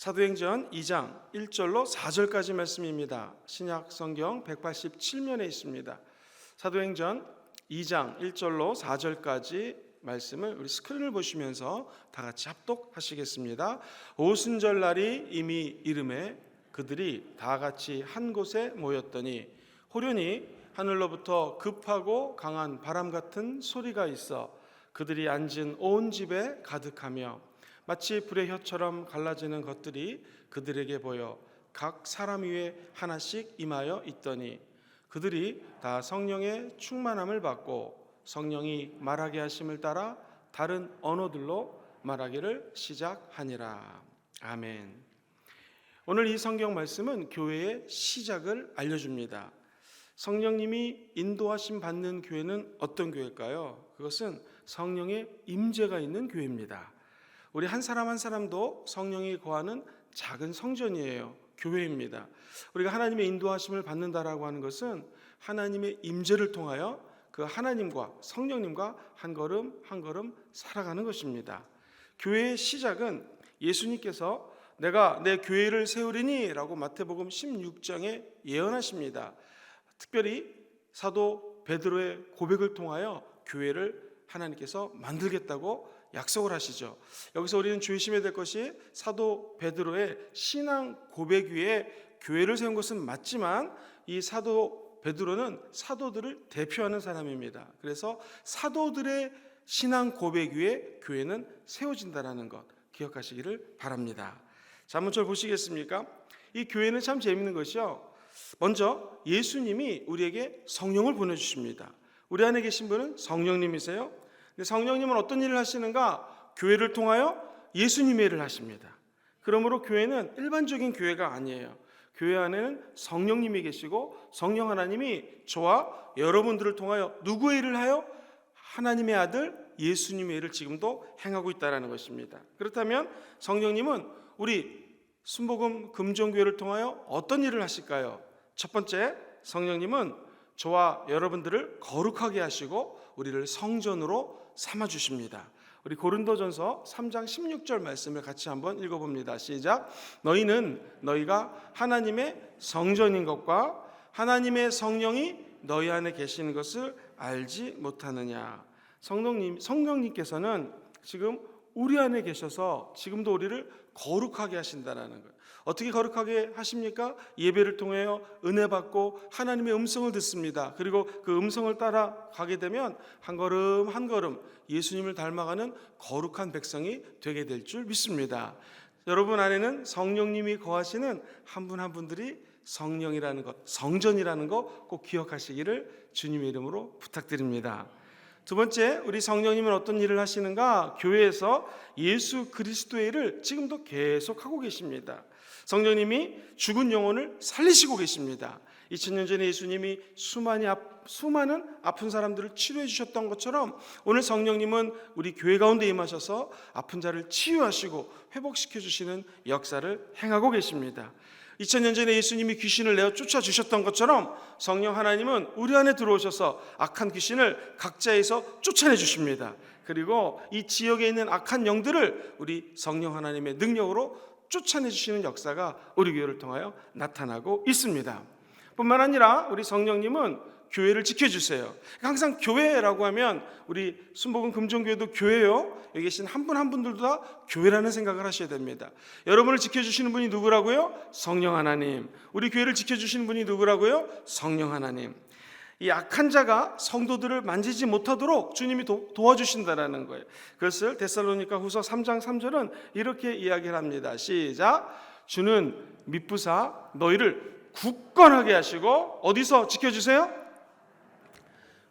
사도행전 2장 1절로 4절까지 말씀입니다. 신약 성경 187면에 있습니다. 사도행전 2장 1절로 4절까지 말씀을 우리 스크린을 보시면서 다 같이 합독하시겠습니다. 오순절날이 이미 이름에 그들이 다 같이 한 곳에 모였더니 호련히 하늘로부터 급하고 강한 바람 같은 소리가 있어 그들이 앉은 온 집에 가득하며 마치 불의 혀처럼 갈라지는 것들이 그들에게 보여 각 사람 위에 하나씩 임하여 있더니 그들이 다 성령의 충만함을 받고 성령이 말하게 하심을 따라 다른 언어들로 말하기를 시작하니라. 아멘. 오늘 이 성경 말씀은 교회의 시작을 알려줍니다. 성령님이 인도하심 받는 교회는 어떤 교회일까요? 그것은 성령의 임재가 있는 교회입니다. 우리 한 사람 한 사람도 성령이 거하는 작은 성전이에요. 교회입니다. 우리가 하나님의 인도하심을 받는다라고 하는 것은 하나님의 임재를 통하여 그 하나님과 성령님과 한 걸음 한 걸음 살아가는 것입니다. 교회의 시작은 예수님께서 내가 내 교회를 세우리니 라고 마태복음 16장에 예언하십니다. 특별히 사도 베드로의 고백을 통하여 교회를 하나님께서 만들겠다고 약속을 하시죠. 여기서 우리는 주의심해야 될 것이 사도 베드로의 신앙 고백 위에 교회를 세운 것은 맞지만 이 사도 베드로는 사도들을 대표하는 사람입니다. 그래서 사도들의 신앙 고백 위에 교회는 세워진다는 것 기억하시기를 바랍니다. 자, 한번 절 보시겠습니까? 이 교회는 참 재밌는 것이요. 먼저 예수님이 우리에게 성령을 보내주십니다. 우리 안에 계신 분은 성령님이세요. 성령님은 어떤 일을 하시는가? 교회를 통하여 예수님의 일을 하십니다. 그러므로 교회는 일반적인 교회가 아니에요. 교회 안에는 성령님이 계시고 성령 하나님이 저와 여러분들을 통하여 누구의 일을 하여? 하나님의 아들 예수님의 일을 지금도 행하고 있다는 것입니다. 그렇다면 성령님은 우리 순복음 금종교회를 통하여 어떤 일을 하실까요? 첫 번째, 성령님은 저와 여러분들을 거룩하게 하시고 우리를 성전으로 삼아주십니다. 우리 고린도전서 3장 16절 말씀을 같이 한번 읽어봅니다. 시작. 너희는 너희가 하나님의 성전인 것과 하나님의 성령이 너희 안에 계시는 것을 알지 못하느냐. 성령님께서는 지금 우리 안에 계셔서 지금도 우리를 거룩하게 하신다는 거예요. 어떻게 거룩하게 하십니까? 예배를 통하여 은혜 받고 하나님의 음성을 듣습니다. 그리고 그 음성을 따라가게 되면 한 걸음 한 걸음 예수님을 닮아가는 거룩한 백성이 되게 될 줄 믿습니다. 여러분 안에는 성령님이 거하시는 한 분 한 분들이 성령이라는 것, 성전이라는 것 꼭 기억하시기를 주님의 이름으로 부탁드립니다. 두 번째, 우리 성령님은 어떤 일을 하시는가? 교회에서 예수 그리스도의 일을 지금도 계속하고 계십니다. 성령님이 죽은 영혼을 살리시고 계십니다. 2000년 전에 예수님이 수많은 아픈 사람들을 치료해 주셨던 것처럼 오늘 성령님은 우리 교회 가운데 임하셔서 아픈 자를 치유하시고 회복시켜 주시는 역사를 행하고 계십니다. 2000년 전에 예수님이 귀신을 내어 쫓아주셨던 것처럼 성령 하나님은 우리 안에 들어오셔서 악한 귀신을 각자에서 쫓아내 주십니다. 그리고 이 지역에 있는 악한 영들을 우리 성령 하나님의 능력으로 쫓아내 주시는 역사가 우리 교회를 통하여 나타나고 있습니다. 뿐만 아니라 우리 성령님은 교회를 지켜주세요. 항상 교회라고 하면 우리 순복음 금종교회도 교회요. 여기 계신 한 분 한 분들도 다 교회라는 생각을 하셔야 됩니다. 여러분을 지켜주시는 분이 누구라고요? 성령 하나님. 우리 교회를 지켜주시는 분이 누구라고요? 성령 하나님. 이 악한 자가 성도들을 만지지 못하도록 주님이 도와주신다는 거예요. 그것을 데살로니가 후서 3장 3절은 이렇게 이야기를 합니다. 시작. 주는 미쁘사 너희를 굳건하게 하시고 어디서 지켜주세요?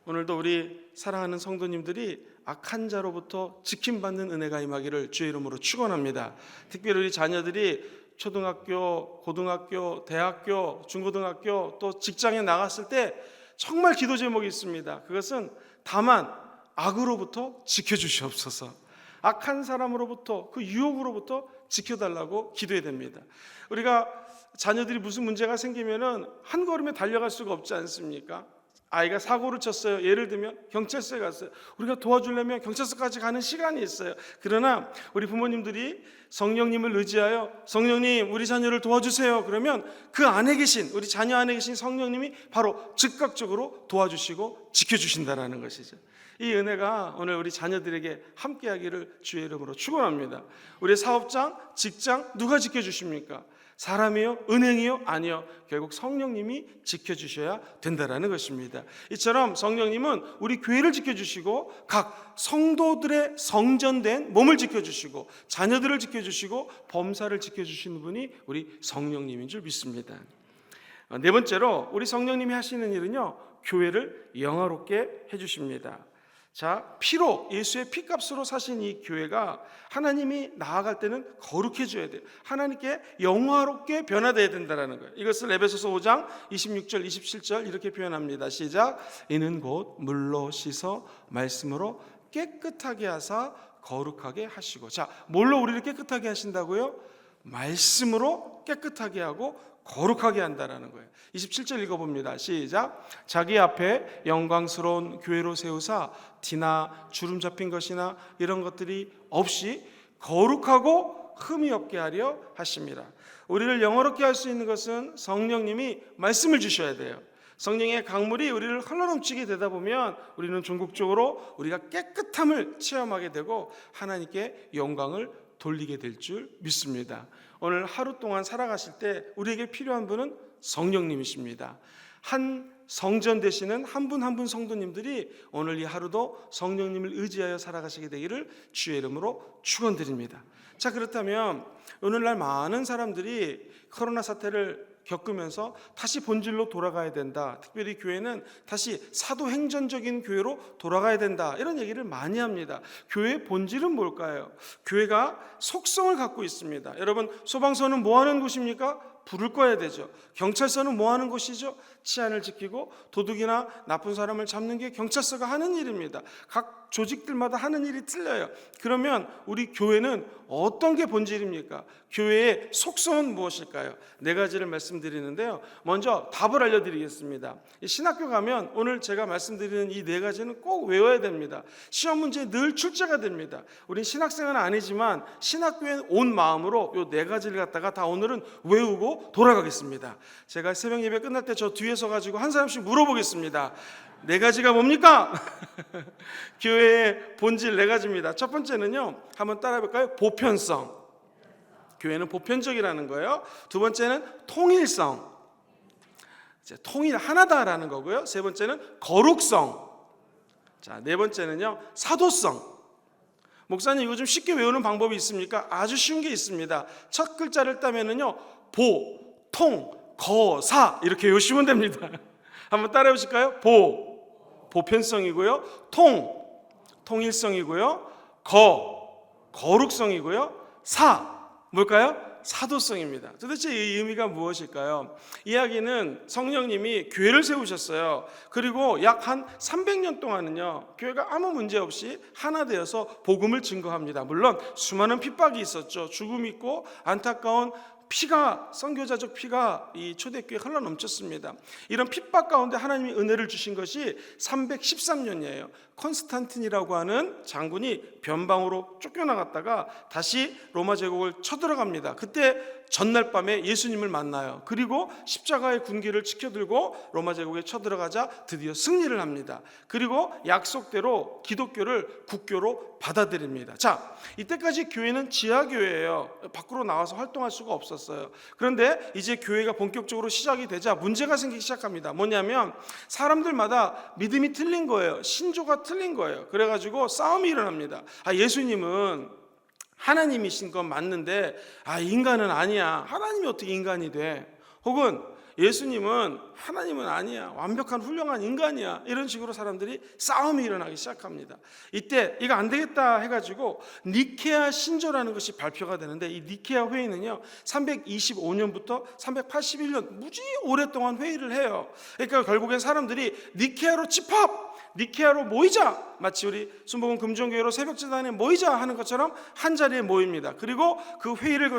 오늘도 우리 사랑하는 성도님들이 악한 자로부터 지킴받는 은혜가 임하기를 주의 이름으로 축원합니다. 특별히 우리 자녀들이 초등학교, 고등학교, 대학교, 중고등학교 또 직장에 나갔을 때 정말 기도 제목이 있습니다. 그것은 다만 악으로부터 지켜주시옵소서. 악한 사람으로부터 그 유혹으로부터 지켜달라고 기도해야 됩니다. 우리가 자녀들이 무슨 문제가 생기면은 한 걸음에 달려갈 수가 없지 않습니까? 아이가 사고를 쳤어요. 예를 들면 경찰서에 갔어요. 우리가 도와주려면 경찰서까지 가는 시간이 있어요. 그러나 우리 부모님들이 성령님을 의지하여 성령님 우리 자녀를 도와주세요. 그러면 그 안에 계신 우리 자녀 안에 계신 성령님이 바로 즉각적으로 도와주시고 지켜주신다라는 것이죠. 이 은혜가 오늘 우리 자녀들에게 함께하기를 주의 이름으로 축원합니다. 우리 사업장, 직장 누가 지켜주십니까? 사람이요? 은행이요? 아니요. 결국 성령님이 지켜주셔야 된다라는 것입니다. 이처럼 성령님은 우리 교회를 지켜주시고 각 성도들의 성전된 몸을 지켜주시고 자녀들을 지켜주시고 범사를 지켜주시는 분이 우리 성령님인 줄 믿습니다. 네 번째로 우리 성령님이 하시는 일은요, 교회를 영화롭게 해주십니다. 자, 피로 예수의 피값으로 사신 이 교회가 하나님이 나아갈 때는 거룩해져야 돼요. 하나님께 영화롭게 변화되어야 된다는 거예요. 이것을 에베소서 5장 26절 27절 이렇게 표현합니다. 시작. 이는 곧 물로 씻어 말씀으로 깨끗하게 하사 거룩하게 하시고. 자, 뭘로 우리를 깨끗하게 하신다고요? 말씀으로 깨끗하게 하고 거룩하게 한다라는 거예요. 27절 읽어봅니다. 시작. 자기 앞에 영광스러운 교회로 세우사 티나 주름 잡힌 것이나 이런 것들이 없이 거룩하고 흠이 없게 하려 하십니다. 우리를 영화롭게 할 수 있는 것은 성령님이 말씀을 주셔야 돼요. 성령의 강물이 우리를 흘러넘치게 되다 보면 우리는 궁극적으로 우리가 깨끗함을 체험하게 되고 하나님께 영광을 돌리게 될 줄 믿습니다. 오늘 하루 동안 살아가실 때 우리에게 필요한 분은 성령님이십니다. 한 성전 되시는 한 분 한 분 성도님들이 오늘 이 하루도 성령님을 의지하여 살아가시게 되기를 주의 이름으로 축원드립니다. 자, 그렇다면 오늘날 많은 사람들이 코로나 사태를 겪으면서 다시 본질로 돌아가야 된다. 특별히 교회는 다시 사도행전적인 교회로 돌아가야 된다. 이런 얘기를 많이 합니다. 교회의 본질은 뭘까요? 교회가 속성을 갖고 있습니다. 여러분, 소방서는 뭐 하는 곳입니까? 불을 꺼야 되죠. 경찰서는 뭐 하는 곳이죠? 치안을 지키고 도둑이나 나쁜 사람을 잡는 게 경찰서가 하는 일입니다. 각 조직들마다 하는 일이 틀려요. 그러면 우리 교회는 어떤 게 본질입니까? 교회의 속성은 무엇일까요? 네 가지를 말씀드리는데요. 먼저 답을 알려드리겠습니다. 신학교 가면 오늘 제가 말씀드리는 이 네 가지는 꼭 외워야 됩니다. 시험 문제에 늘 출제가 됩니다. 우린 신학생은 아니지만 신학교에 온 마음으로 이 네 가지를 갖다가 다 오늘은 외우고 돌아가겠습니다. 제가 새벽 예배 끝날 때 저 뒤에 서가지고 한 사람씩 물어보겠습니다. 네 가지가 뭡니까? 교회의 본질 네 가지입니다. 첫 번째는요, 한번 따라해볼까요? 보편성. 교회는 보편적이라는 거예요. 두 번째는 통일성. 통일 하나다라는 거고요. 세 번째는 거룩성. 자, 네 번째는요, 사도성. 목사님 이거 좀 쉽게 외우는 방법이 있습니까? 아주 쉬운 게 있습니다. 첫 글자를 따면은요, 보, 통, 거, 사 이렇게 외우시면 됩니다. 한번 따라해 보실까요? 보편성이고요. 통일성이고요. 거룩성이고요. 뭘까요? 사도성입니다. 도대체 이 의미가 무엇일까요? 이야기는 성령님이 교회를 세우셨어요. 그리고 약 한 300년 동안은요, 교회가 아무 문제 없이 하나 되어서 복음을 증거합니다. 물론 수많은 핍박이 있었죠. 죽음이 있고 안타까운 피가, 선교자적 피가 이 초대교회에 흘러넘쳤습니다. 이런 핍박 가운데 하나님이 은혜를 주신 것이 313년이에요. 콘스탄틴이라고 하는 장군이 변방으로 쫓겨나갔다가 다시 로마 제국을 쳐들어갑니다. 그때 전날 밤에 예수님을 만나요. 그리고 십자가의 군기를 지켜들고 로마 제국에 쳐들어가자 드디어 승리를 합니다. 그리고 약속대로 기독교를 국교로 받아들입니다. 자, 이때까지 교회는 지하교회예요. 밖으로 나와서 활동할 수가 없었어요. 그런데 이제 교회가 본격적으로 시작이 되자 문제가 생기기 시작합니다. 뭐냐면 사람들마다 믿음이 틀린 거예요. 신조가 틀린 거예요. 그래가지고 싸움이 일어납니다. 예수님은 하나님이신 건 맞는데 인간은 아니야. 하나님이 어떻게 인간이 돼? 혹은 예수님은 하나님은 아니야. 완벽한 훌륭한 인간이야. 이런 식으로 사람들이 싸움이 일어나기 시작합니다. 이때 이거 안 되겠다 해가지고 니케아 신조라는 것이 발표가 되는데 이 니케아 회의는요 325년부터 381년 무지 오랫동안 회의를 해요. 그러니까 결국엔 사람들이 니케아로 집합! 니케아로 모이자! 마치 우리 순복음 금종교회로 새벽제단에 모이자 하는 것처럼 한 자리에 모입니다. 그리고 그 회의를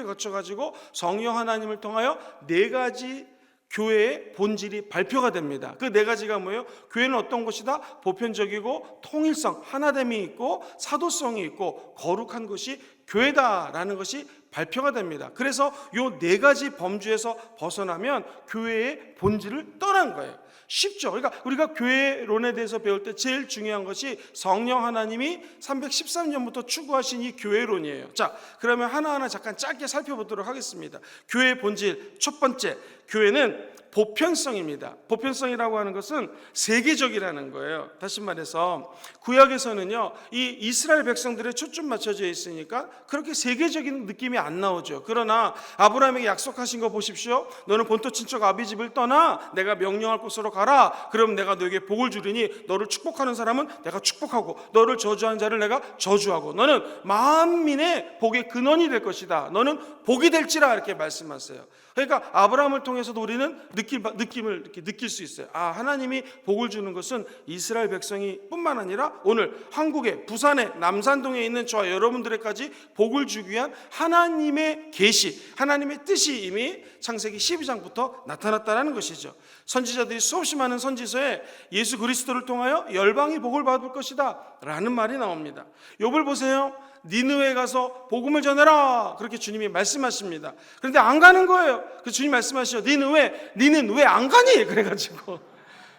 거쳐가지고 성령 하나님을 통하여 네 가지 교회의 본질이 발표가 됩니다. 그 네 가지가 뭐예요? 교회는 어떤 곳이다? 보편적이고 통일성, 하나됨이 있고 사도성이 있고 거룩한 것이 교회다라는 것이 발표가 됩니다. 그래서 이 네 가지 범주에서 벗어나면 교회의 본질을 떠난 거예요. 쉽죠. 그러니까 우리가 교회론에 대해서 배울 때 제일 중요한 것이 성령 하나님이 313년부터 추구하신 이 교회론이에요. 자, 그러면 하나하나 잠깐 짧게 살펴보도록 하겠습니다. 교회의 본질, 첫 번째, 교회는 보편성입니다. 보편성이라고 하는 것은 세계적이라는 거예요. 다시 말해서 구약에서는요, 이 이스라엘 백성들의 초점 맞춰져 있으니까 그렇게 세계적인 느낌이 안 나오죠. 그러나 아브라함에게 약속하신 거 보십시오. 너는 본토 친척 아비 집을 떠나 내가 명령할 곳으로 가라. 그럼 내가 너에게 복을 주리니 너를 축복하는 사람은 내가 축복하고 너를 저주하는 자를 내가 저주하고 너는 만민의 복의 근원이 될 것이다. 너는 복이 될지라 이렇게 말씀하세요. 그러니까 아브라함을 통해서도 우리는 느낌을 이렇게 느낄 수 있어요. 아, 하나님이 복을 주는 것은 이스라엘 백성이 뿐만 아니라 오늘 한국에 부산에 남산동에 있는 저와 여러분들에까지 복을 주기 위한 하나님의 계시, 하나님의 뜻이 이미 창세기 12장부터 나타났다는 것이죠. 선지자들이 수없이 많은 선지서에 예수 그리스도를 통하여 열방이 복을 받을 것이다 라는 말이 나옵니다. 욥을 보세요. 니느웨에 가서 복음을 전해라 그렇게 주님이 말씀하십니다. 그런데 안 가는 거예요. 그 주님 말씀하시죠. 니느웨, 니는 왜 안 가니? 그래가지고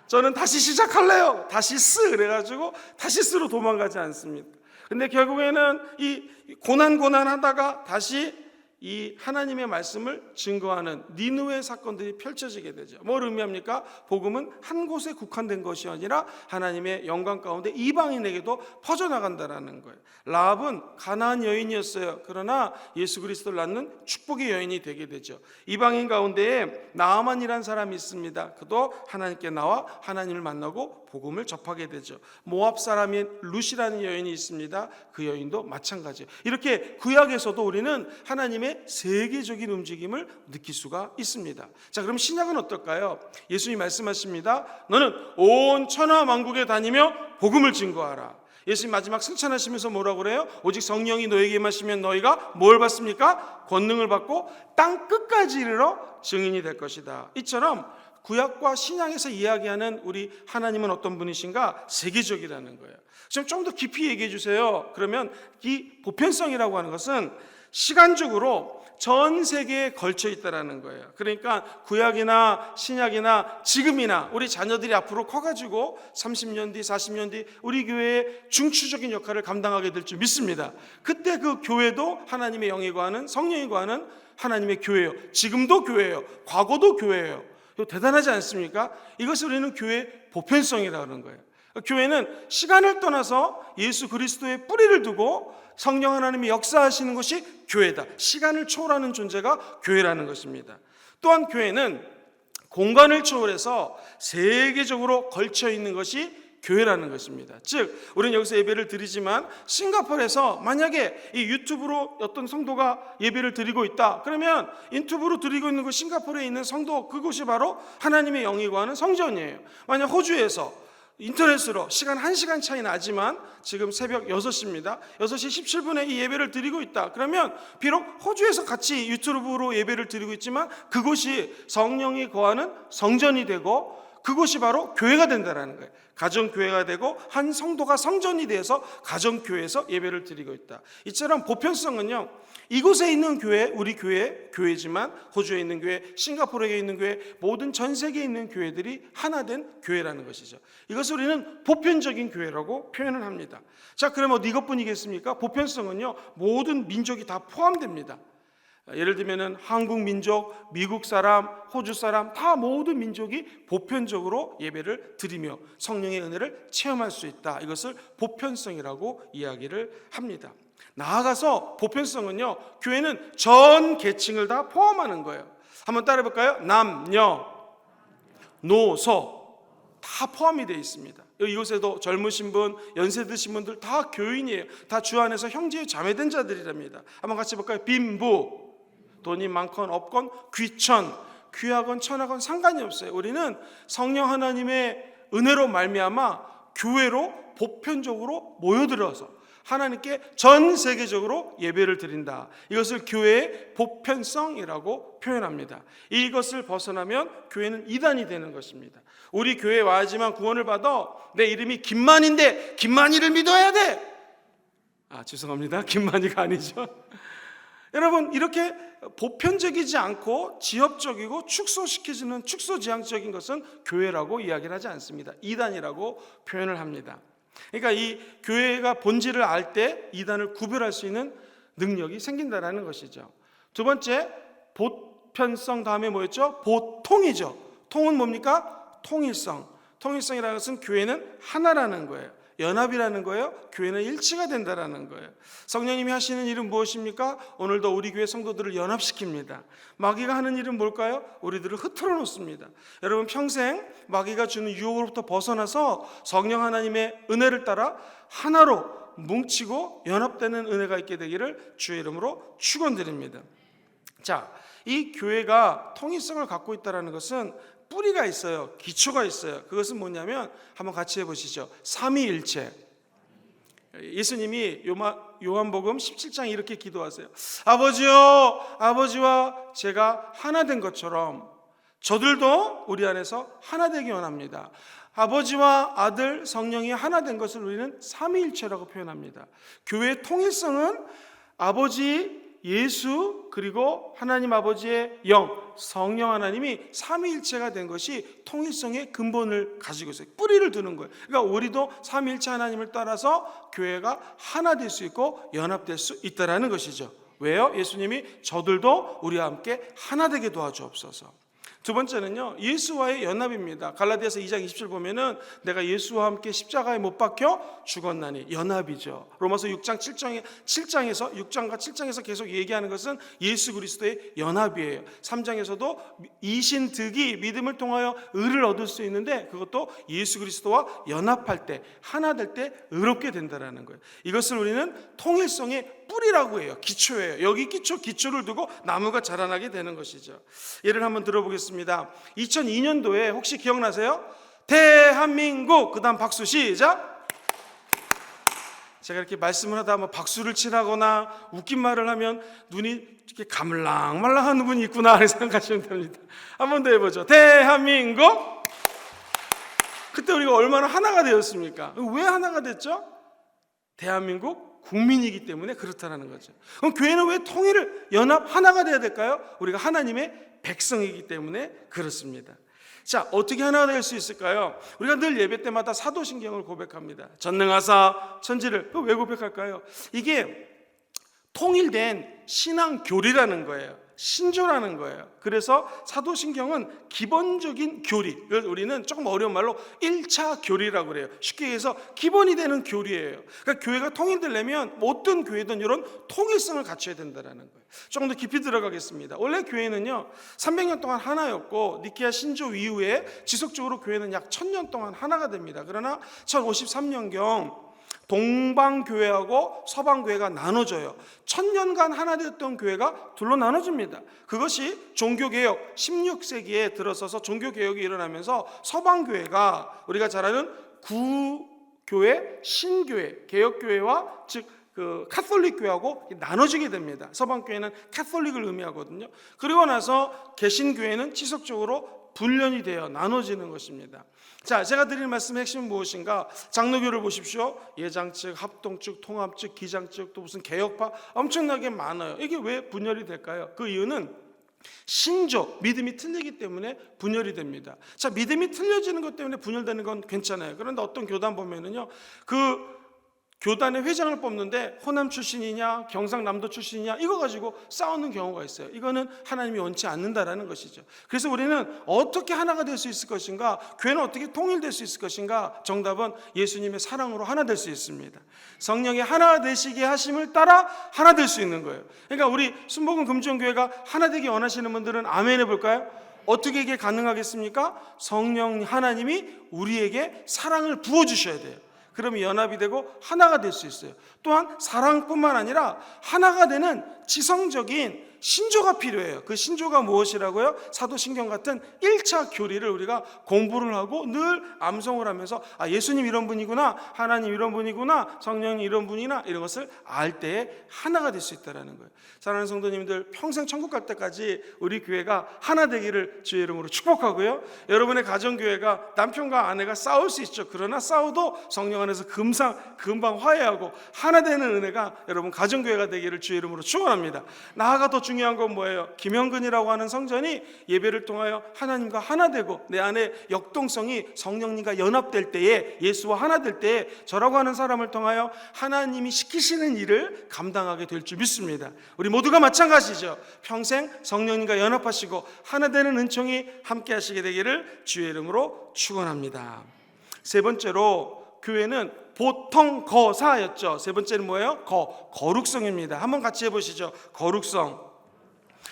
저는 다시 시작할래요. 다시스 그래가지고 다시스로 도망가지 않습니다. 근데 결국에는 이 고난하다가 다시 이 하나님의 말씀을 증거하는 니느웨 사건들이 펼쳐지게 되죠. 뭘 의미합니까? 복음은 한 곳에 국한된 것이 아니라 하나님의 영광 가운데 이방인에게도 퍼져나간다라는 거예요. 라합은 가나안 여인이었어요. 그러나 예수 그리스도를 낳는 축복의 여인이 되게 되죠. 이방인 가운데에 나아만이라는 사람이 있습니다. 그도 하나님께 나와 하나님을 만나고 복음을 접하게 되죠. 모압 사람인 룻이라는 여인이 있습니다. 그 여인도 마찬가지예요. 이렇게 구약에서도 우리는 하나님의 세계적인 움직임을 느낄 수가 있습니다. 자, 그럼 신약은 어떨까요? 예수님이 말씀하십니다. 너는 온 천하 만국에 다니며 복음을 증거하라. 예수님 마지막 승천하시면서 뭐라고 그래요? 오직 성령이 너에게 임하시면 너희가 뭘 받습니까? 권능을 받고 땅 끝까지 이르러 증인이 될 것이다. 이처럼 구약과 신약에서 이야기하는 우리 하나님은 어떤 분이신가? 세계적이라는 거예요. 지금 좀 더 깊이 얘기해 주세요. 그러면 이 보편성이라고 하는 것은 시간적으로 전 세계에 걸쳐 있다라는 거예요. 그러니까 구약이나 신약이나 지금이나 우리 자녀들이 앞으로 커가지고 30년 뒤, 40년 뒤 우리 교회의 중추적인 역할을 감당하게 될 줄 믿습니다. 그때 그 교회도 하나님의 영이 거하는 성령이 거하는 하나님의 교회예요. 지금도 교회예요. 과거도 교회예요. 대단하지 않습니까? 이것을 우리는 교회의 보편성이라고 하는 거예요. 교회는 시간을 떠나서 예수 그리스도의 뿌리를 두고 성령 하나님이 역사하시는 것이 교회다. 시간을 초월하는 존재가 교회라는 것입니다. 또한 교회는 공간을 초월해서 세계적으로 걸쳐 있는 것이 교회라는 것입니다. 즉 우리는 여기서 예배를 드리지만 싱가포르에서 만약에 이 유튜브로 어떤 성도가 예배를 드리고 있다 그러면 유튜브로 드리고 있는 그 싱가포르에 있는 성도 그곳이 바로 하나님의 영이 거하는 성전이에요. 만약 호주에서 인터넷으로 시간 1시간 차이 나지만 지금 새벽 6시입니다. 6시 17분에 이 예배를 드리고 있다. 그러면 비록 호주에서 같이 유튜브로 예배를 드리고 있지만 그곳이 성령이 거하는 성전이 되고 그곳이 바로 교회가 된다는 거예요. 가정교회가 되고 한 성도가 성전이 되어서 가정교회에서 예배를 드리고 있다. 이처럼 보편성은요. 이곳에 있는 교회, 우리 교회지만 호주에 있는 교회, 싱가포르에 있는 교회, 모든 전 세계에 있는 교회들이 하나 된 교회라는 것이죠. 이것을 우리는 보편적인 교회라고 표현을 합니다. 자, 그러면 이것뿐이겠습니까? 보편성은요. 모든 민족이 다 포함됩니다. 예를 들면 한국 민족, 미국 사람, 호주 사람 다 모든 민족이 보편적으로 예배를 드리며 성령의 은혜를 체험할 수 있다. 이것을 보편성이라고 이야기를 합니다. 나아가서 보편성은요. 교회는 전 계층을 다 포함하는 거예요. 한번 따라해 볼까요? 남녀, 노소 다 포함이 되어 있습니다. 이곳에도 젊으신 분, 연세 드신 분들 다 교인이에요. 다 주 안에서 형제 자매된 자들이랍니다. 한번 같이 볼까요? 빈부 돈이 많건 없건 귀천, 귀하건 천하건 상관이 없어요. 우리는 성령 하나님의 은혜로 말미암아 교회로 보편적으로 모여들어서 하나님께 전 세계적으로 예배를 드린다. 이것을 교회의 보편성이라고 표현합니다. 이것을 벗어나면 교회는 이단이 되는 것입니다. 우리 교회에 와야지만 구원을 받아. 내 이름이 김만희인데 김만희를 믿어야 돼. 죄송합니다. 김만희가 아니죠. 여러분, 이렇게 보편적이지 않고 지역적이고 축소시켜지는 축소지향적인 것은 교회라고 이야기를 하지 않습니다. 이단이라고 표현을 합니다. 그러니까 이 교회가 본질을 알 때 이단을 구별할 수 있는 능력이 생긴다는 것이죠. 두 번째, 보편성 다음에 뭐였죠? 보통이죠. 통은 뭡니까? 통일성. 통일성이라는 것은 교회는 하나라는 거예요. 연합이라는 거예요. 교회는 일치가 된다라는 거예요. 성령님이 하시는 일은 무엇입니까? 오늘도 우리 교회 성도들을 연합시킵니다. 마귀가 하는 일은 뭘까요? 우리들을 흐트러 놓습니다. 여러분, 평생 마귀가 주는 유혹으로부터 벗어나서 성령 하나님의 은혜를 따라 하나로 뭉치고 연합되는 은혜가 있게 되기를 주의 이름으로 축원드립니다. 자, 이 교회가 통일성을 갖고 있다는 것은 뿌리가 있어요. 기초가 있어요. 그것은 뭐냐면 한번 같이 해보시죠. 삼위일체. 예수님이 요한복음 17장에 이렇게 기도하세요. 아버지요, 아버지와 제가 하나 된 것처럼 저들도 우리 안에서 하나 되기 원합니다. 아버지와 아들, 성령이 하나 된 것을 우리는 삼위일체라고 표현합니다. 교회의 통일성은 아버지, 예수, 그리고 하나님 아버지의 영, 성령 하나님이 삼위일체가 된 것이 통일성의 근본을 가지고 있어요. 뿌리를 두는 거예요. 그러니까 우리도 삼위일체 하나님을 따라서 교회가 하나 될 수 있고 연합될 수 있다는 것이죠. 왜요? 예수님이 저들도 우리와 함께 하나 되게 도와주옵소서. 두 번째는요, 예수와의 연합입니다. 갈라디아서 2장 27 보면은 내가 예수와 함께 십자가에 못 박혀 죽었나니, 연합이죠. 로마서 6장 7장에서 6장과 7장에서 계속 얘기하는 것은 예수 그리스도의 연합이에요. 3장에서도 이신 득이 믿음을 통하여 의를 얻을 수 있는데 그것도 예수 그리스도와 연합할 때, 하나 될 때 의롭게 된다는 거예요. 이것을 우리는 통일성의 뿌리라고 해요. 기초예요. 여기 기초를 두고 나무가 자라나게 되는 것이죠. 예를 한번 들어보겠습니다. 2002년도에 혹시 기억나세요? 대한민국, 그 다음 박수 시작. 제가 이렇게 말씀을 하다 뭐 박수를 치라거나 웃긴 말을 하면 눈이 이렇게 가물랑말랑한 분이 있구나 생각하시면 됩니다. 한 번 더 해보죠. 대한민국. 그때 우리가 얼마나 하나가 되었습니까? 왜 하나가 됐죠? 대한민국 국민이기 때문에 그렇다는 거죠. 그럼 교회는 왜 통일을, 연합, 하나가 돼야 될까요? 우리가 하나님의 백성이기 때문에 그렇습니다. 자, 어떻게 하나가 될 수 있을까요? 우리가 늘 예배 때마다 사도신경을 고백합니다. 전능하사 천지를. 왜 고백할까요? 이게 통일된 신앙교리라는 거예요. 신조라는 거예요. 그래서 사도신경은 기본적인 교리, 우리는 조금 어려운 말로 1차 교리라고 그래요. 쉽게 해서 기본이 되는 교리예요. 그러니까 교회가 통일되려면 어떤 교회든 이런 통일성을 갖춰야 된다는 거예요. 조금 더 깊이 들어가겠습니다. 원래 교회는요 300년 동안 하나였고 니케아 신조 이후에 지속적으로 교회는 약 1000년 동안 하나가 됩니다. 그러나 1053년경 동방교회하고 서방교회가 나눠져요. 1000년간 하나 되었던 교회가 둘로 나눠집니다. 그것이 종교개혁, 16세기에 들어서서 종교개혁이 일어나면서 서방교회가 우리가 잘 아는 구교회, 신교회, 개혁교회와 즉 카톨릭 교회하고 나눠지게 됩니다. 서방교회는 카톨릭을 의미하거든요. 그리고 나서 개신교회는 지속적으로 분련이 되어 나눠지는 것입니다. 자, 제가 드리는 말씀의 핵심은 무엇인가? 장로교를 보십시오. 예장 측, 합동 측, 통합 측, 기장 측, 또 무슨 개혁파 엄청나게 많아요. 이게 왜 분열이 될까요? 그 이유는 신조, 믿음이 틀리기 때문에 분열이 됩니다. 자, 믿음이 틀려지는 것 때문에 분열되는 건 괜찮아요. 그런데 어떤 교단 보면은요, 그 교단의 회장을 뽑는데 호남 출신이냐 경상남도 출신이냐 이거 가지고 싸우는 경우가 있어요. 이거는 하나님이 원치 않는다라는 것이죠. 그래서 우리는 어떻게 하나가 될 수 있을 것인가, 교회는 어떻게 통일될 수 있을 것인가, 정답은 예수님의 사랑으로 하나 될 수 있습니다. 성령의 하나 되시게 하심을 따라 하나 될 수 있는 거예요. 그러니까 우리 순복음 금주교회가 하나 되기 원하시는 분들은 아멘 해볼까요? 어떻게 이게 가능하겠습니까? 성령 하나님이 우리에게 사랑을 부어주셔야 돼요. 그러면 연합이 되고 하나가 될 수 있어요. 또한 사랑뿐만 아니라 하나가 되는 지성적인 신조가 필요해요. 그 신조가 무엇이라고요? 사도신경 같은 1차 교리를 우리가 공부를 하고 늘 암송을 하면서 예수님 이런 분이구나, 하나님 이런 분이구나, 성령님 이런 분이나 이런 것을 알 때에 하나가 될 수 있다는 거예요. 사랑하는 성도님들, 평생 천국 갈 때까지 우리 교회가 하나 되기를 주의 이름으로 축복하고요. 여러분의 가정교회가 남편과 아내가 싸울 수 있죠. 그러나 싸워도 성령 안에서 금방 화해하고 하나 되는 은혜가 여러분 가정교회가 되기를 주의 이름으로 축원합니다. 나아가 더 중요한 건 뭐예요? 김영근이라고 하는 성전이 예배를 통하여 하나님과 하나 되고 내 안에 역동성이 성령님과 연합될 때에, 예수와 하나 될 때에 저라고 하는 사람을 통하여 하나님이 시키시는 일을 감당하게 될 줄 믿습니다. 우리 모두가 마찬가지죠. 평생 성령님과 연합하시고 하나 되는 은총이 함께 하시게 되기를 주의 이름으로 축원합니다. 세 번째로 교회는 보통 거사였죠. 세 번째는 뭐예요? 거룩성입니다. 한번 같이 해보시죠. 거룩성.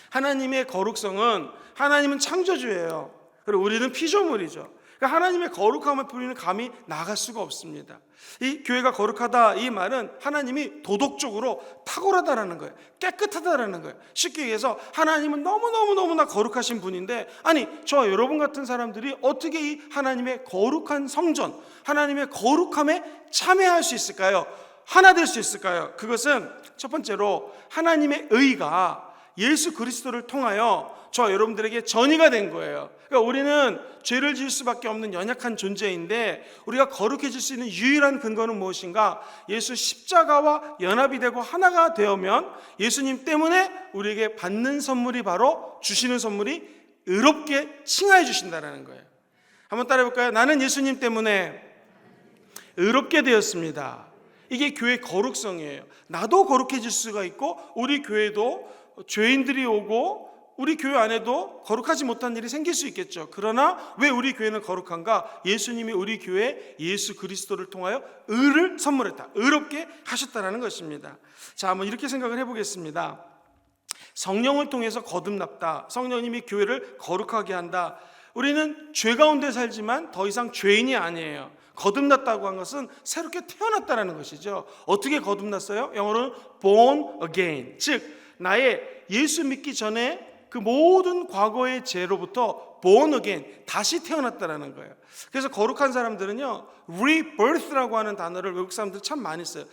하나님의 거룩성은, 하나님은 창조주예요. 그리고 우리는 피조물이죠. 그러니까 하나님의 거룩함을 우리는 감히 나갈 수가 없습니다. 이 교회가 거룩하다, 이 말은 하나님이 도덕적으로 탁월하다라는 거예요. 깨끗하다라는 거예요. 쉽게 얘기해서 하나님은 너무나 거룩하신 분인데, 아니 저와 여러분 같은 사람들이 어떻게 이 하나님의 거룩한 성전, 하나님의 거룩함에 참여할 수 있을까요? 하나 될 수 있을까요? 그것은 첫 번째로 하나님의 의가 예수 그리스도를 통하여 저와 여러분들에게 전이가 된 거예요. 그러니까 우리는 죄를 지을 수밖에 없는 연약한 존재인데, 우리가 거룩해질 수 있는 유일한 근거는 무엇인가? 예수 십자가와 연합이 되고 하나가 되면 예수님 때문에 우리에게 받는 선물이, 바로 주시는 선물이 의롭게 칭하여 주신다는 거예요. 한번 따라해 볼까요? 나는 예수님 때문에 의롭게 되었습니다. 이게 교회의 거룩성이에요. 나도 거룩해질 수가 있고, 우리 교회도 죄인들이 오고 우리 교회 안에도 거룩하지 못한 일이 생길 수 있겠죠. 그러나 왜 우리 교회는 거룩한가? 예수님이 우리 교회에 예수 그리스도를 통하여 의를 선물했다, 의롭게 하셨다는 것입니다. 자, 한번 이렇게 생각을 해보겠습니다. 성령을 통해서 거듭났다, 성령님이 교회를 거룩하게 한다. 우리는 죄 가운데 살지만 더 이상 죄인이 아니에요. 거듭났다고 한 것은 새롭게 태어났다는 것이죠. 어떻게 거듭났어요? 영어로는 born again, 즉 나의 예수 믿기 전에 그 모든 과거의 죄로부터 born again, 다시 태어났다는 거예요. 그래서 거룩한 사람들은요, rebirth라고 하는 단어를 외국 사람들 참 많이 써요.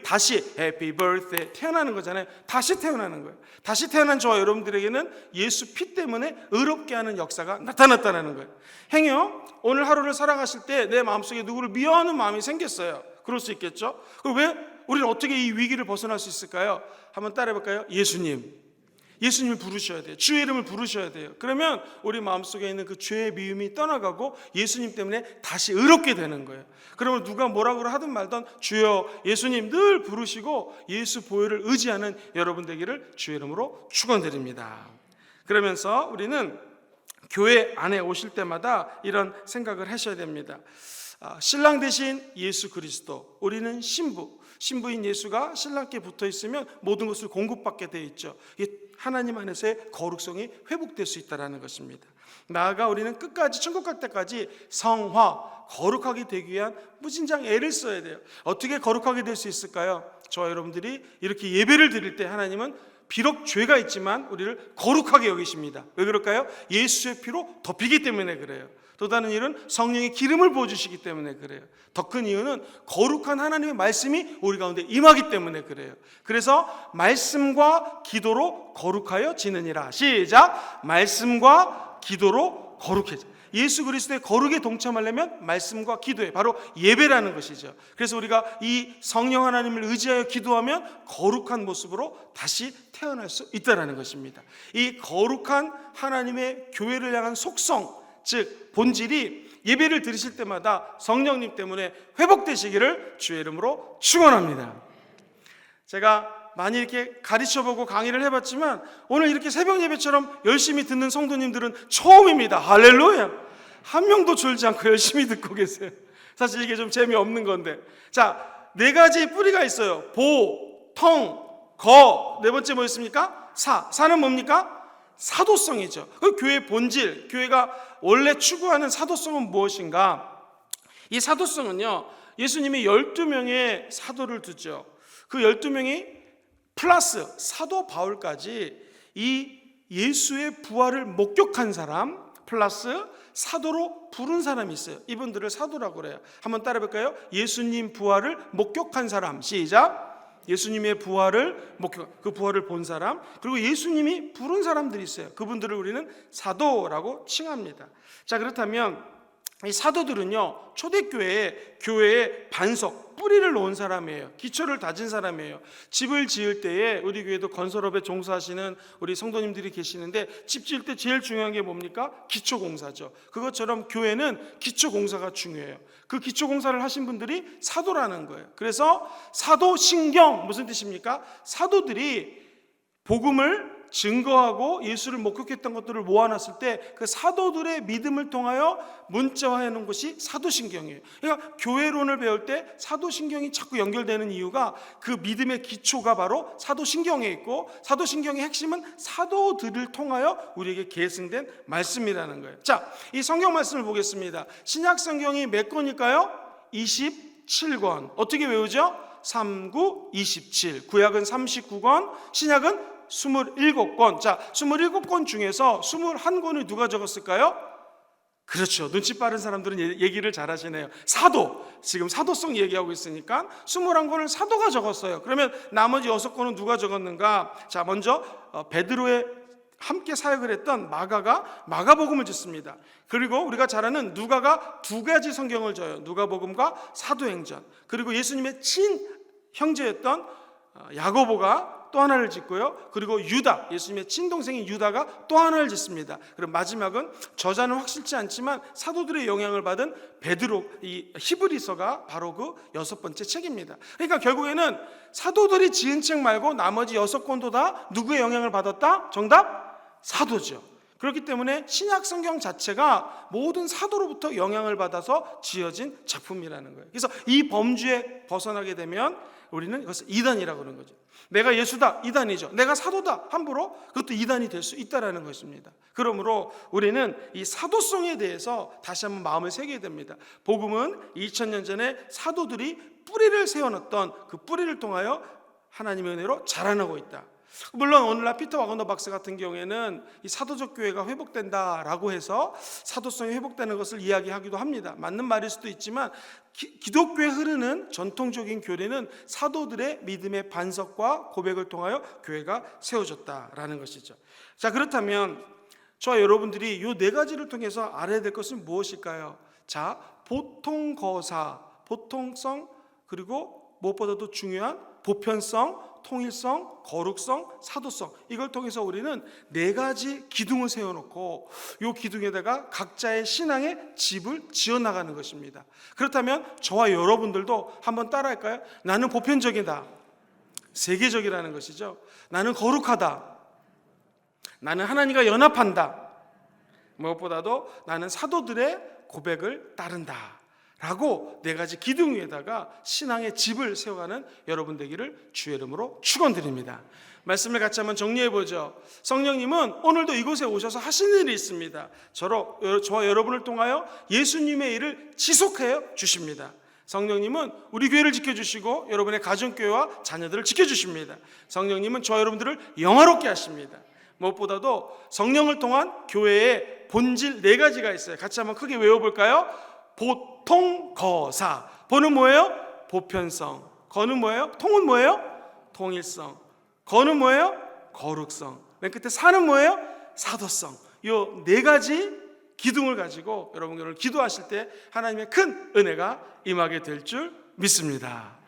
다시, happy birthday, 태어나는 거잖아요. 다시 태어나는 거예요. 다시 태어난 저와 여러분들에게는 예수 피 때문에 의롭게 하는 역사가 나타났다는 거예요. 행여 오늘 하루를 살아가실 때 내 마음속에 누구를 미워하는 마음이 생겼어요. 그럴 수 있겠죠. 그럼 왜 우리는 어떻게 이 위기를 벗어날 수 있을까요? 한번 따라해 볼까요? 예수님을 부르셔야 돼요. 주의 이름을 부르셔야 돼요. 그러면 우리 마음속에 있는 그 죄의 미움이 떠나가고 예수님 때문에 다시 의롭게 되는 거예요. 그러면 누가 뭐라고 하든 말든 주여 예수님 늘 부르시고 예수 보혈을 의지하는 여러분 되기를 주의 이름으로 축원드립니다. 그러면서 우리는 교회 안에 오실 때마다 이런 생각을 하셔야 됩니다. 신랑 대신 예수 그리스도, 우리는 신부인 예수가 신랑께 붙어 있으면 모든 것을 공급받게 되어 있죠. 이게 하나님 안에서의 거룩성이 회복될 수 있다는 것입니다. 나아가 우리는 끝까지 천국 갈 때까지 성화, 거룩하게 되기 위한 무진장 애를 써야 돼요. 어떻게 거룩하게 될 수 있을까요? 저와 여러분들이 이렇게 예배를 드릴 때 하나님은 비록 죄가 있지만 우리를 거룩하게 여기십니다. 왜 그럴까요? 예수의 피로 덮이기 때문에 그래요. 또 다른 일은 성령의 기름을 부어주시기 때문에 그래요. 더 큰 이유는 거룩한 하나님의 말씀이 우리 가운데 임하기 때문에 그래요. 그래서 말씀과 기도로 거룩하여 지느니라. 시작! 말씀과 기도로 거룩해져. 예수 그리스도의 거룩에 동참하려면 말씀과 기도에, 바로 예배라는 것이죠. 그래서 우리가 이 성령 하나님을 의지하여 기도하면 거룩한 모습으로 다시 태어날 수 있다는 것입니다. 이 거룩한 하나님의 교회를 향한 속성, 즉 본질이 예배를 드리실 때마다 성령님 때문에 회복되시기를 주의 이름으로 축원합니다. 제가 많이 이렇게 가르쳐보고 강의를 해봤지만 오늘 이렇게 새벽 예배처럼 열심히 듣는 성도님들은 처음입니다. 할렐루야. 한 명도 졸지 않고 열심히 듣고 계세요. 사실 이게 좀 재미없는 건데, 자, 4가지 뿌리가 있어요. 보, 통, 거. 네 번째 뭐였습니까? 사는 뭡니까? 사도성이죠. 그 교회의 본질, 교회가 원래 추구하는 사도성은 무엇인가? 이 사도성은요, 예수님이 12명의 사도를 두죠. 그 12명이 플러스 사도 바울까지 이 예수의 부활을 목격한 사람 플러스 사도로 부른 사람이 있어요. 이분들을 사도라고 그래요. 한번 따라 볼까요? 예수님 부활을 목격한 사람. 시작. 예수님의 부활을 그 부활을 본 사람, 그리고 예수님이 부른 사람들이 있어요. 그분들을 우리는 사도라고 칭합니다. 자, 그렇다면 이 사도들은요, 초대교회에 교회의 반석, 뿌리를 놓은 사람이에요. 기초를 다진 사람이에요. 집을 지을 때에 우리 교회도 건설업에 종사하시는 우리 성도님들이 계시는데, 집 지을 때 제일 중요한 게 뭡니까? 기초공사죠. 그것처럼 교회는 기초공사가 중요해요. 그 기초공사를 하신 분들이 사도라는 거예요. 그래서 사도신경, 무슨 뜻입니까? 사도들이 복음을 증거하고 예수를 목격했던 것들을 모아놨을 때 그 사도들의 믿음을 통하여 문자화하는 것이 사도신경이에요. 그러니까 교회론을 배울 때 사도신경이 자꾸 연결되는 이유가 그 믿음의 기초가 바로 사도신경에 있고, 사도신경의 핵심은 사도들을 통하여 우리에게 계승된 말씀이라는 거예요. 자, 이 성경 말씀을 보겠습니다. 신약 성경이 몇 권일까요? 27권. 어떻게 외우죠? 39, 27. 구약은 39권, 신약은 27권. 자, 27권 중에서 21권을 누가 적었을까요? 그렇죠. 눈치 빠른 사람들은 얘기를 잘 하시네요. 사도. 지금 사도성 얘기하고 있으니까 21권을 사도가 적었어요. 그러면 나머지 6권은 누가 적었는가? 자, 먼저 베드로의 함께 사역을 했던 마가가 마가복음을 짓습니다. 그리고 우리가 잘 아는 누가가 2가지 성경을 져요. 누가복음과 사도행전. 그리고 예수님의 친 형제였던 야고보가 또 하나를 짓고요. 그리고 유다, 예수님의 친동생인 유다가 또 하나를 짓습니다. 그리고 마지막은 저자는 확실치 않지만 사도들의 영향을 받은 베드로, 이 히브리서가 바로 그 6번째 책입니다. 그러니까 결국에는 사도들이 지은 책 말고 나머지 6권도 다 누구의 영향을 받았다? 정답? 사도죠. 그렇기 때문에 신약 성경 자체가 모든 사도로부터 영향을 받아서 지어진 작품이라는 거예요. 그래서 이 범주에 벗어나게 되면 우리는 이것을 이단이라고 그러는 거죠. 내가 예수다, 이단이죠. 내가 사도다, 함부로 그것도 이단이 될 수 있다라는 것입니다. 그러므로 우리는 이 사도성에 대해서 다시 한번 마음을 새겨야 됩니다. 복음은 2000년 전에 사도들이 뿌리를 세워놨던 그 뿌리를 통하여 하나님의 은혜로 자라나고 있다. 물론 오늘날 피터 와거너 박사 같은 경우에는 이 사도적 교회가 회복된다라고 해서 사도성이 회복되는 것을 이야기하기도 합니다. 맞는 말일 수도 있지만 기독교에 흐르는 전통적인 교리는 사도들의 믿음의 반석과 고백을 통하여 교회가 세워졌다라는 것이죠. 자, 그렇다면 저와 여러분들이 이 4가지를 통해서 알아야 될 것은 무엇일까요? 자, 보통거사, 보통성, 그리고 무엇보다도 중요한 보편성, 통일성, 거룩성, 사도성, 이걸 통해서 우리는 4가지 기둥을 세워놓고 이 기둥에다가 각자의 신앙의 집을 지어나가는 것입니다. 그렇다면 저와 여러분들도 한번 따라할까요? 나는 보편적이다, 세계적이라는 것이죠. 나는 거룩하다, 나는 하나님과 연합한다, 무엇보다도 나는 사도들의 고백을 따른다 라고 4가지 기둥 위에다가 신앙의 집을 세워가는 여러분 되기를 주의 이름으로 축원드립니다. 말씀을 같이 한번 정리해보죠. 성령님은 오늘도 이곳에 오셔서 하시는 일이 있습니다. 저와 여러분을 통하여 예수님의 일을 지속해 주십니다. 성령님은 우리 교회를 지켜주시고 여러분의 가정교회와 자녀들을 지켜주십니다. 성령님은 저와 여러분들을 영화롭게 하십니다. 무엇보다도 성령을 통한 교회의 본질 4가지가 있어요. 같이 한번 크게 외워볼까요? 보통거사. 보는 뭐예요? 보편성. 거는 뭐예요? 통은 뭐예요? 통일성. 거는 뭐예요? 거룩성. 맨 끝에 사는 뭐예요? 사도성. 이 4가지 기둥을 가지고 여러분 오늘 기도하실 때 하나님의 큰 은혜가 임하게 될 줄 믿습니다.